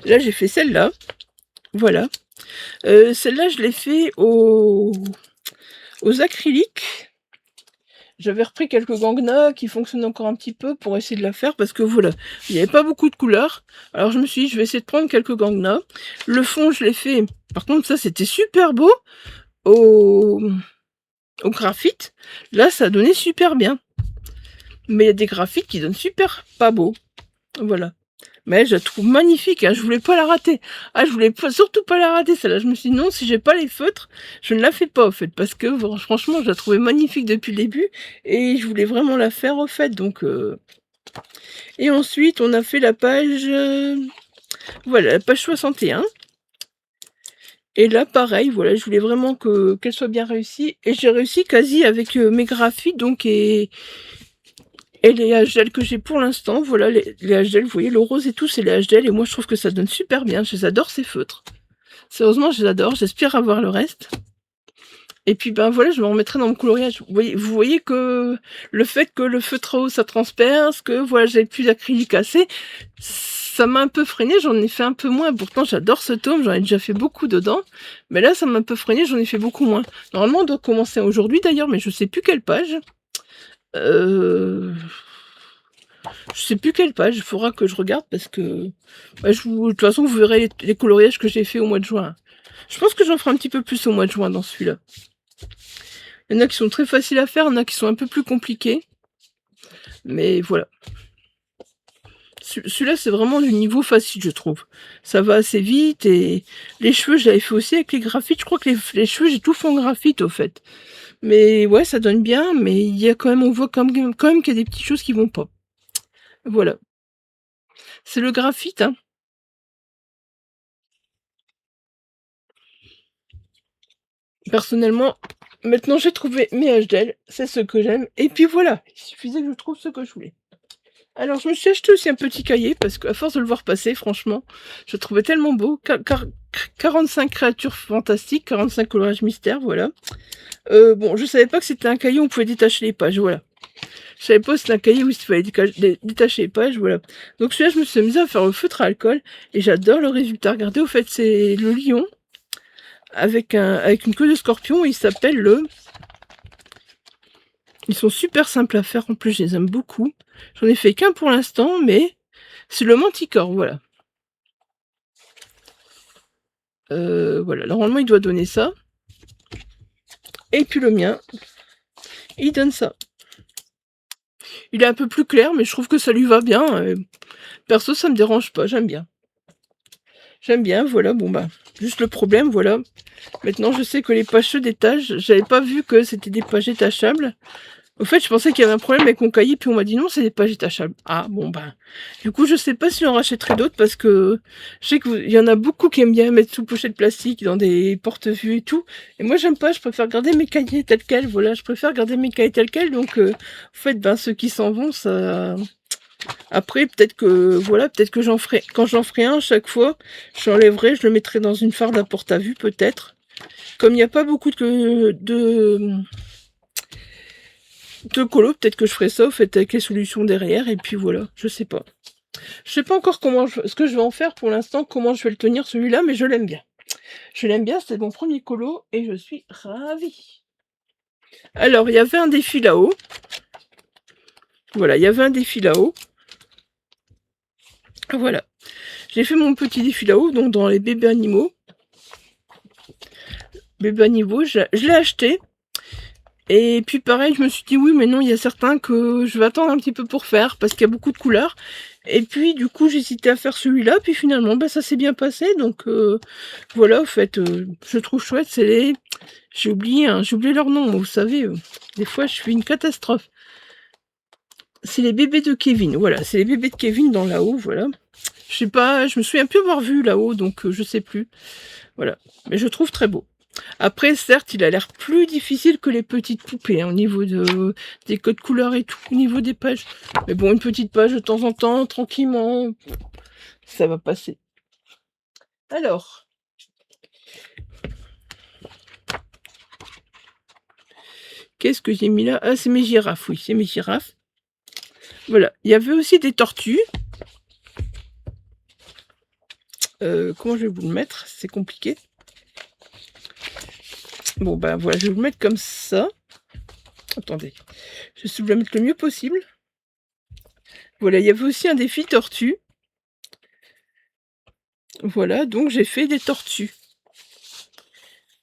Là, j'ai fait celle-là. Voilà. Celle-là, je l'ai fait aux acryliques. J'avais repris quelques gangnats qui fonctionnent encore un petit peu pour essayer de la faire parce que voilà, il n'y avait pas beaucoup de couleurs. Alors je me suis dit, je vais essayer de prendre quelques gangnats. Le fond, je l'ai fait. Par contre, ça, c'était super beau au graphite. Là, ça donnait super bien. Mais il y a des graphites qui donnent super pas beau. Voilà. Mais je la trouve magnifique, hein. Je voulais pas la rater. Ah, je voulais pas, surtout pas la rater, celle-là. Je me suis dit, non, si j'ai pas les feutres, je ne la fais pas, au fait. Parce que, franchement, je la trouvais magnifique depuis le début. Et je voulais vraiment la faire, au fait. Donc, Et ensuite, on a fait la page... Voilà, la page 61. Et là, pareil, voilà, je voulais vraiment qu'elle soit bien réussie. Et j'ai réussi quasi avec mes graphites, donc, et les HDL que j'ai pour l'instant, voilà, les HDL, vous voyez, le rose et tout, c'est les HDL, et moi je trouve que ça donne super bien, je les adore ces feutres. Sérieusement, je les adore, j'espère avoir le reste. Et puis ben voilà, je me remettrai dans mon coloriage. Vous voyez que le fait que le feutre à eau ça transperce, que voilà, j'ai plus d'acrylique assez, ça m'a un peu freiné, j'en ai fait un peu moins. Pourtant j'adore ce tome, j'en ai déjà fait beaucoup dedans. Mais là ça m'a un peu freiné, j'en ai fait beaucoup moins. Normalement on doit commencer aujourd'hui d'ailleurs, mais je sais plus quelle page. Je sais plus quelle page, il faudra que je regarde parce que... Bah, de toute façon, vous verrez les coloriages que j'ai fait au mois de juin. Je pense que j'en ferai un petit peu plus au mois de juin dans celui-là. Il y en a qui sont très faciles à faire, il y en a qui sont un peu plus compliqués. Mais voilà. Celui-là, c'est vraiment du niveau facile, je trouve. Ça va assez vite et les cheveux, je l'avais fait aussi avec les graphites. Je crois que les cheveux, j'ai tout fait en graphite, au fait. Mais ouais, ça donne bien, mais il y a quand même, on voit quand même qu'il y a des petites choses qui vont pas. Voilà. C'est le graphite, hein. Personnellement, maintenant j'ai trouvé mes HDL, c'est ce que j'aime. Et puis voilà, il suffisait que je trouve ce que je voulais. Alors je me suis acheté aussi un petit cahier, parce qu'à force de le voir passer, franchement, je le trouvais tellement beau. 45 créatures fantastiques, 45 coloriages mystères, voilà. Bon, je savais pas que c'était un cahier où on pouvait détacher les pages, voilà. Je savais pas que c'était un cahier où il fallait détacher les pages, voilà. Donc celui-là, je me suis amusée à faire au feutre à alcool, et j'adore le résultat. Regardez, au fait, c'est le lion, avec une queue de scorpion, et il s'appelle le... Ils sont super simples à faire, en plus je les aime beaucoup. J'en ai fait qu'un pour l'instant, mais c'est le manticore, voilà. Voilà, normalement il doit donner ça. Et puis le mien, il donne ça. Il est un peu plus clair, mais je trouve que ça lui va bien. Perso, ça me dérange pas, j'aime bien. J'aime bien, voilà, bon bah, juste le problème, voilà. Maintenant, je sais que les pages se détachent. J'avais pas vu que c'était des pages détachables. Au fait, je pensais qu'il y avait un problème avec mon cahier, puis on m'a dit non, c'est des pages détachables. Ah, bon, ben. Du coup, je sais pas si j'en rachèterai d'autres, parce que je sais qu'il y en a beaucoup qui aiment bien mettre sous pochette plastique dans des porte-vues et tout. Et moi, j'aime pas, je préfère garder mes cahiers tels quels. Voilà, je préfère garder mes cahiers tels quels. Donc, en fait, ben, ceux qui s'en vont, ça... Après, peut-être que, voilà, peut-être que j'en ferai, quand j'en ferai un, chaque fois, j'enlèverai, je le mettrai dans une farde à porte-à-vue, peut-être. Comme il n'y a pas beaucoup de colo, peut-être que je ferai ça, au fait, avec les solutions derrière, et puis voilà, je sais pas. Je sais pas encore ce que je vais en faire pour l'instant, comment je vais le tenir celui-là, mais je l'aime bien. Je l'aime bien, c'est mon premier colo, et je suis ravie. Alors, il y avait un défi là-haut. Voilà, il y avait un défi là-haut. Voilà. J'ai fait mon petit défi là-haut, donc dans les bébés animaux. Bébés animaux, je l'ai acheté. Et puis pareil, je me suis dit oui, mais non, il y a certains que je vais attendre un petit peu pour faire, parce qu'il y a beaucoup de couleurs. Et puis du coup, j'hésitais à faire celui-là, puis finalement, bah, ça s'est bien passé. Donc voilà, en fait, je trouve chouette, c'est les... J'ai oublié leur nom, vous savez, des fois je suis une catastrophe. C'est les bébés de Kevin, voilà, c'est les bébés de Kevin dans là-haut, voilà. Je sais pas, je me souviens plus avoir vu là-haut, donc je sais plus. Voilà, mais je trouve très beau. Après, certes, il a l'air plus difficile que les petites poupées, hein, au niveau des codes couleurs et tout, au niveau des pages. Mais bon, une petite page de temps en temps, tranquillement, ça va passer. Alors, qu'est-ce que j'ai mis là? Ah, c'est mes girafes, oui, c'est mes girafes. Voilà, il y avait aussi des tortues. Comment je vais vous le mettre? C'est compliqué. Bon, ben voilà, je vais vous le mettre comme ça. Attendez, je vais vous le mettre le mieux possible. Voilà, il y avait aussi un défi tortue. Voilà, donc j'ai fait des tortues.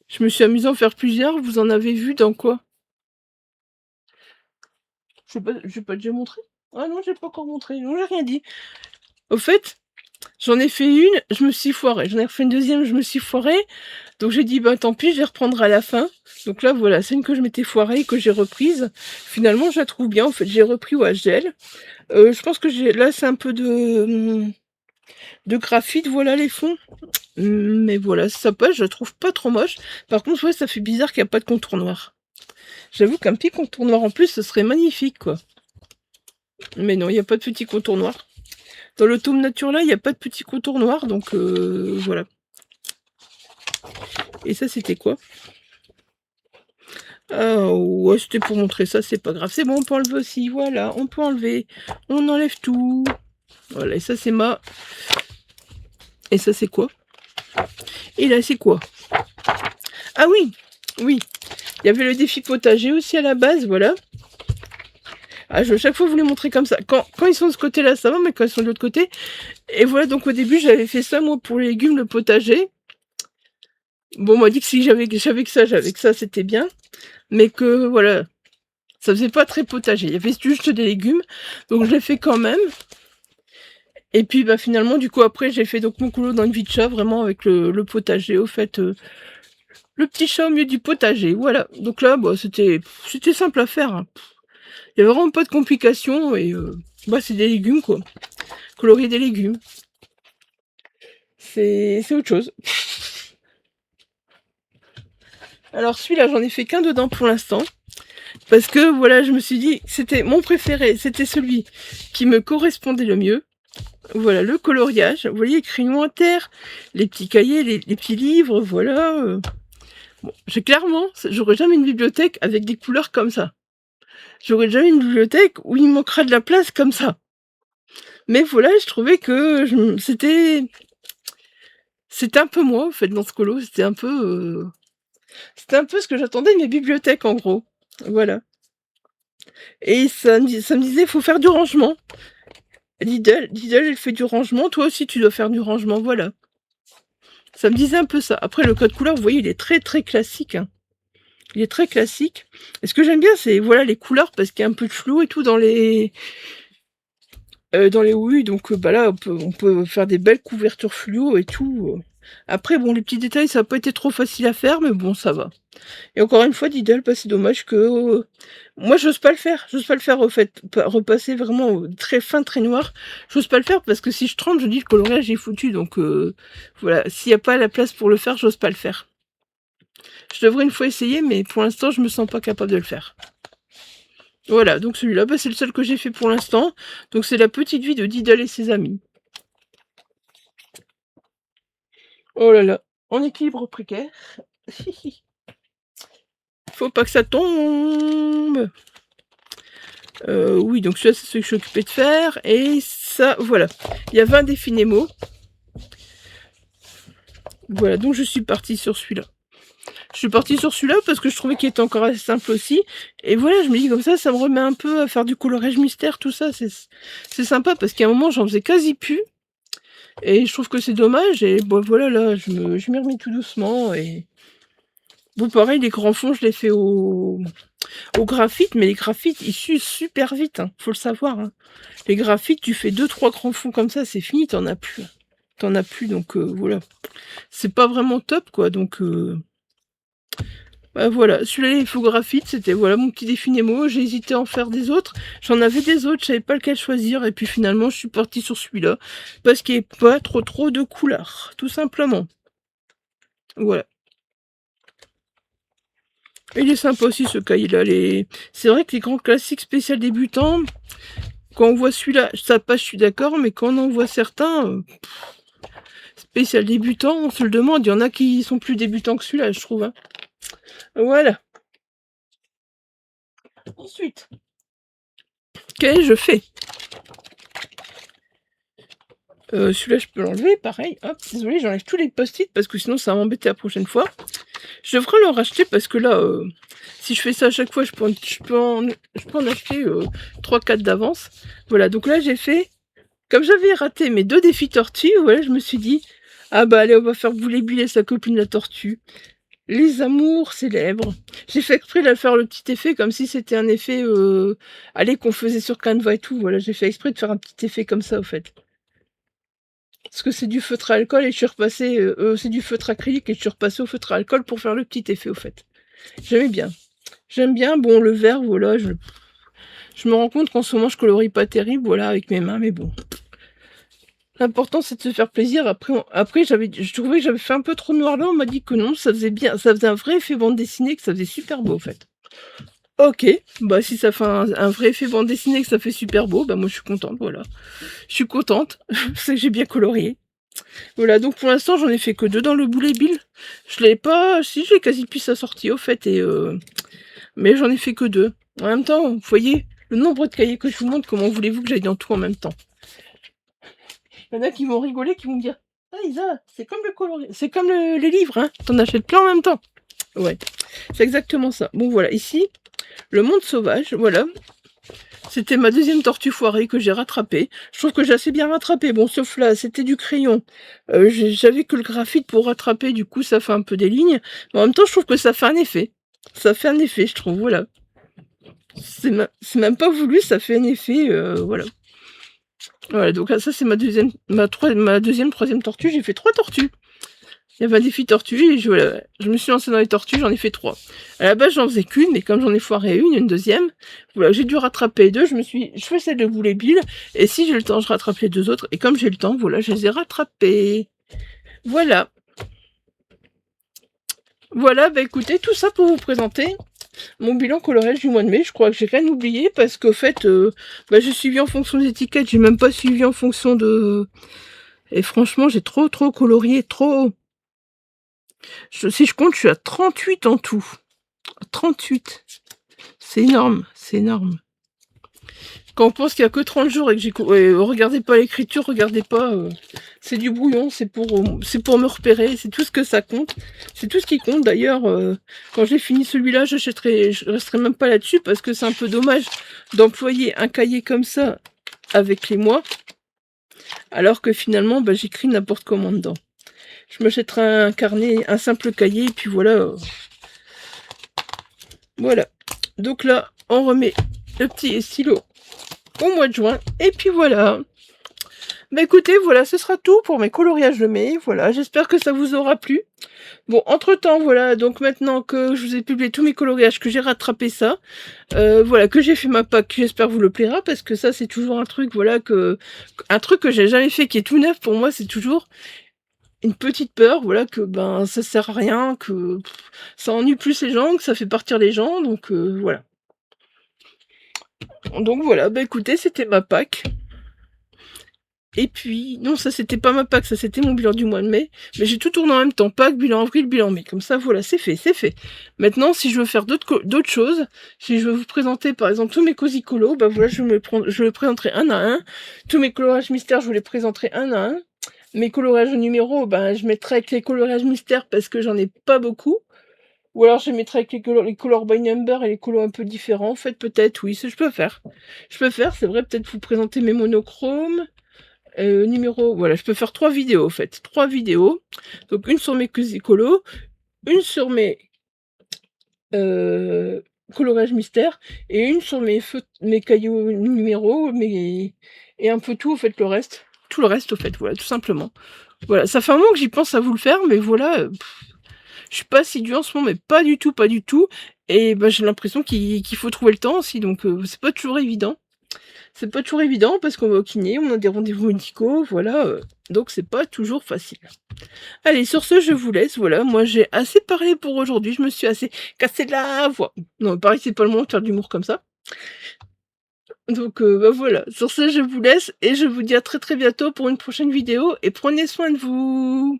Je me suis amusée à en faire plusieurs. Vous en avez vu dans quoi? Je vais pas déjà montré. Ah non, j'ai pas encore montré. Non, j'ai rien dit. Au fait, j'en ai fait une, je me suis foirée. J'en ai refait une deuxième, je me suis foirée. Donc j'ai dit, bah tant pis, je vais reprendre à la fin. Donc là, voilà, c'est une que je m'étais foirée et que j'ai reprise. Finalement, je la trouve bien. En fait, j'ai repris au HGL. Je pense que là, c'est un peu de graphite, voilà les fonds. Mais voilà, ça passe, je la trouve pas trop moche. Par contre, ouais, ça fait bizarre qu'il n'y a pas de contour noir. J'avoue qu'un petit contour noir en plus, ce serait magnifique, quoi. Mais non, il n'y a pas de petit contour noir. Dans le tome nature là, il n'y a pas de petit contour noir, donc voilà. Et ça, c'était quoi? Ah ouais, c'était pour montrer ça, c'est pas grave. C'est bon, on peut enlever aussi, voilà, on peut enlever. On enlève tout. Voilà, et ça, c'est ma... Et ça, c'est quoi? Et là, c'est quoi? Ah oui, oui. Il y avait le défi potager aussi à la base, voilà. Ah, je vais chaque fois vous les montrer comme ça. Quand ils sont de ce côté-là, ça va, mais quand ils sont de l'autre côté... Et voilà, donc au début, j'avais fait ça, moi, pour les légumes, le potager. Bon, on m'a dit que si j'avais que ça, c'était bien. Mais que, voilà, ça faisait pas très potager. Il y avait juste des légumes. Donc, je l'ai fait quand même. Et puis, bah, finalement, du coup, après, j'ai fait donc mon coulo dans une vie de chat, vraiment, avec le potager, au fait... le petit chat au milieu du potager, voilà. Donc là, bah, c'était simple à faire. Hein. Il n'y avait vraiment pas de complications. Et, bah, c'est des légumes, quoi. Colorier des légumes. C'est autre chose. Alors celui-là, j'en ai fait qu'un dedans pour l'instant. Parce que voilà, je me suis dit, c'était mon préféré, c'était celui qui me correspondait le mieux. Voilà, le coloriage. Vous voyez, crayon à terre, les petits cahiers, les petits livres, voilà. Bon, j'aurais jamais une bibliothèque avec des couleurs comme ça. J'aurais jamais une bibliothèque où il manquera de la place comme ça. Mais voilà, je trouvais que c'était un peu moi, en fait, dans ce colo. C'était un peu ce que j'attendais de mes bibliothèques, en gros. Voilà. Et ça me disait, faut faire du rangement. Lidl, elle fait du rangement. Toi aussi, tu dois faire du rangement. Voilà. Ça me disait un peu ça. Après, le code couleur, vous voyez, il est très, très classique. Hein. Il est très classique. Et ce que j'aime bien, c'est, voilà, les couleurs, parce qu'il y a un peu de flou et tout dans les... oui, donc bah là, on peut faire des belles couvertures fluo et tout. Après, bon, les petits détails, ça n'a pas été trop facile à faire, mais bon, ça va. Et encore une fois, Lidl, bah, c'est dommage que... moi, j'ose pas le faire. J'ose pas le faire, au fait. Repasser vraiment très fin, très noir. J'ose pas le faire parce que si je trempe, je dis le coloriage est foutu. Donc, voilà. S'il n'y a pas la place pour le faire, j'ose pas le faire. Je devrais une fois essayer, mais pour l'instant, je me sens pas capable de le faire. Voilà, donc celui-là, bah, c'est le seul que j'ai fait pour l'instant. Donc, c'est la petite vie de Diddle et ses amis. Oh là là, en équilibre précaire. Faut pas que ça tombe. Oui, donc ça, c'est ce que je suis occupée de faire. Et ça, voilà. Il y avait un défi Nemo. Voilà, donc je suis partie sur celui-là. Je suis partie sur celui-là parce que je trouvais qu'il était encore assez simple aussi. Et voilà, je me dis comme ça me remet un peu à faire du coloriage mystère, tout ça. C'est sympa parce qu'à un moment, j'en faisais quasi plus. Et je trouve que c'est dommage. Et bon, voilà, là, je m'y remets tout doucement. Et bon, pareil, les grands fonds, je les fais au graphite. Mais les graphites, ils s'usent super vite. Hein, faut le savoir. Hein. Les graphites, tu fais 2-3 grands fonds comme ça, c'est fini, t'en as plus. T'en as plus, donc voilà. C'est pas vraiment top, quoi. Donc... bah, voilà, celui-là, les faux graphites, c'était voilà mon petit défi Nemo. J'ai hésité à en faire des autres. J'en avais des autres, je savais pas lequel choisir. Et puis finalement, je suis partie sur celui-là. Parce qu'il n'y a pas trop de couleurs, tout simplement. Voilà. Il est sympa aussi ce cahier-là. C'est vrai que les grands classiques spécial débutants, quand on voit celui-là, ça passe, je suis d'accord, mais quand on en voit certains, spécial débutant, on se le demande. Il y en a qui sont plus débutants que celui-là, je trouve. Hein. Voilà. Ensuite, qu'ai-je fait? Celui-là, je peux l'enlever, pareil. Hop, désolé, j'enlève tous les post-it parce que sinon ça va m'embêter la prochaine fois. Je devrais le racheter parce que là, si je fais ça à chaque fois, je peux en acheter 3-4 d'avance. Voilà, donc là j'ai fait, comme j'avais raté mes 2 défis tortues, voilà, je me suis dit, ah bah allez, on va faire Boulet Bill et sa copine la tortue. Les amours célèbres. J'ai fait exprès de faire le petit effet comme si c'était un effet, allez, qu'on faisait sur Canva et tout. Voilà, j'ai fait exprès de faire un petit effet comme ça, au fait. Parce que c'est du feutre à alcool et je suis repassée, c'est du feutre acrylique et je suis repassée au feutre à alcool pour faire le petit effet, au fait. J'aimais bien. J'aime bien, bon, le vert, voilà, je me rends compte qu'en ce moment, je colorie pas terrible, voilà, avec mes mains, mais bon. L'important, c'est de se faire plaisir. Après je trouvais que j'avais fait un peu trop noir là, on m'a dit que non, ça faisait bien, ça faisait un vrai effet bande dessinée, que ça faisait super beau, en fait. Ok, bah si ça fait un vrai effet bande dessinée, que ça fait super beau, bah moi je suis contente, voilà. Je suis contente, c'est que j'ai bien colorié. Voilà, donc pour l'instant, j'en ai fait que 2 dans le Boulet Bill. Je l'ai pas... Si, j'ai quasi pu sa sortie, au fait, et mais j'en ai fait que 2. En même temps, vous voyez, le nombre de cahiers que je vous montre, comment voulez-vous que j'aille dans tout en même temps? Il y en a qui vont rigoler, qui vont me dire, ah Isa, c'est comme le coloris, c'est comme les livres, hein, t'en achètes plein en même temps. Ouais, c'est exactement ça. Bon voilà, ici, le monde sauvage, voilà. C'était ma 2e tortue foirée que j'ai rattrapée. Je trouve que j'ai assez bien rattrapé. Bon, sauf là, c'était du crayon. J'avais que le graphite pour rattraper, du coup, ça fait un peu des lignes. Mais en même temps, je trouve que ça fait un effet. Ça fait un effet, je trouve, voilà. C'est même pas voulu, ça fait un effet, voilà. Voilà, donc là, ça, c'est ma deuxième, troisième tortue. J'ai fait 3 tortues. Il y avait un défi tortue et je me suis lancée dans les tortues, j'en ai fait 3. À la base, j'en faisais qu'une, mais comme j'en ai foiré une deuxième, voilà, j'ai dû rattraper les 2. Je fais celle de Boulet Bill, et si j'ai le temps, je rattrape les 2 autres. Et comme j'ai le temps, voilà, je les ai rattrapées. Voilà. Voilà, bah écoutez, tout ça pour vous présenter mon bilan coloriage du mois de mai. Je crois que j'ai rien oublié parce qu'au fait, j'ai suivi en fonction des étiquettes, j'ai même pas suivi en fonction de... Et franchement, j'ai trop colorié, trop... Si je compte, je suis à 38 en tout. 38. C'est énorme, c'est énorme. Quand on pense qu'il n'y a que 30 jours et que j'ai... regardez pas l'écriture, regardez pas... c'est du brouillon, c'est pour me repérer, c'est tout ce que ça compte. C'est tout ce qui compte. D'ailleurs, quand j'ai fini celui-là, je resterai même pas là-dessus parce que c'est un peu dommage d'employer un cahier comme ça avec les mois, alors que finalement, j'écris n'importe comment dedans. Je m'achèterai un carnet, un simple cahier, et puis voilà. Voilà. Donc là, on remet le petit stylo au mois de juin. Et puis voilà. Bah écoutez, voilà, ce sera tout pour mes coloriages de mai. Voilà, j'espère que ça vous aura plu. Bon, entre-temps, voilà, donc maintenant que je vous ai publié tous mes coloriages, que j'ai rattrapé ça, voilà, que j'ai fait ma pack, j'espère vous le plaira, parce que ça, c'est toujours un truc, voilà, un truc que j'ai jamais fait, qui est tout neuf pour moi, c'est toujours une petite peur, voilà, que ça sert à rien, que ça ennuie plus les gens, que ça fait partir les gens, donc voilà. Donc voilà, bah écoutez, c'était ma pack. Et puis, non, ça c'était pas ma pack, ça c'était mon bilan du mois de mai. Mais j'ai tout tourné en même temps, pack, bilan avril, bilan mai. Comme ça, voilà, c'est fait, c'est fait. Maintenant, si je veux faire d'autres choses, si je veux vous présenter par exemple tous mes cosy colos, bah voilà, je les présenterai un à un. Tous mes colorages mystères, je vous les présenterai un à un. Mes colorages numéros, je mettrai avec les colorages mystères parce que j'en ai pas beaucoup. Ou alors je mettrai avec les color by number et les colos un peu différents. En fait, peut-être, oui, je peux faire. Je peux faire, c'est vrai, peut-être vous présenter mes monochromes. Voilà, je peux faire 3 vidéos, en fait. 3 vidéos. Donc, une sur mes cosy colos, une sur mes coloriages mystères, et une sur mes cailloux numéros, et un peu tout, en fait, le reste. Tout le reste, au fait, voilà, tout simplement. Voilà, ça fait un moment que j'y pense à vous le faire, mais voilà, je suis pas assidue en ce moment, mais pas du tout, pas du tout. Et j'ai l'impression qu'il faut trouver le temps aussi, donc c'est pas toujours évident. C'est pas toujours évident parce qu'on va au kiné, on a des rendez-vous médicaux, voilà, donc c'est pas toujours facile. Allez, sur ce, je vous laisse, voilà, moi j'ai assez parlé pour aujourd'hui, je me suis assez cassé la voix. Non, pareil, c'est pas le moment de faire de l'humour comme ça. Donc bah, voilà, sur ce, je vous laisse et je vous dis à très, très bientôt pour une prochaine vidéo et prenez soin de vous.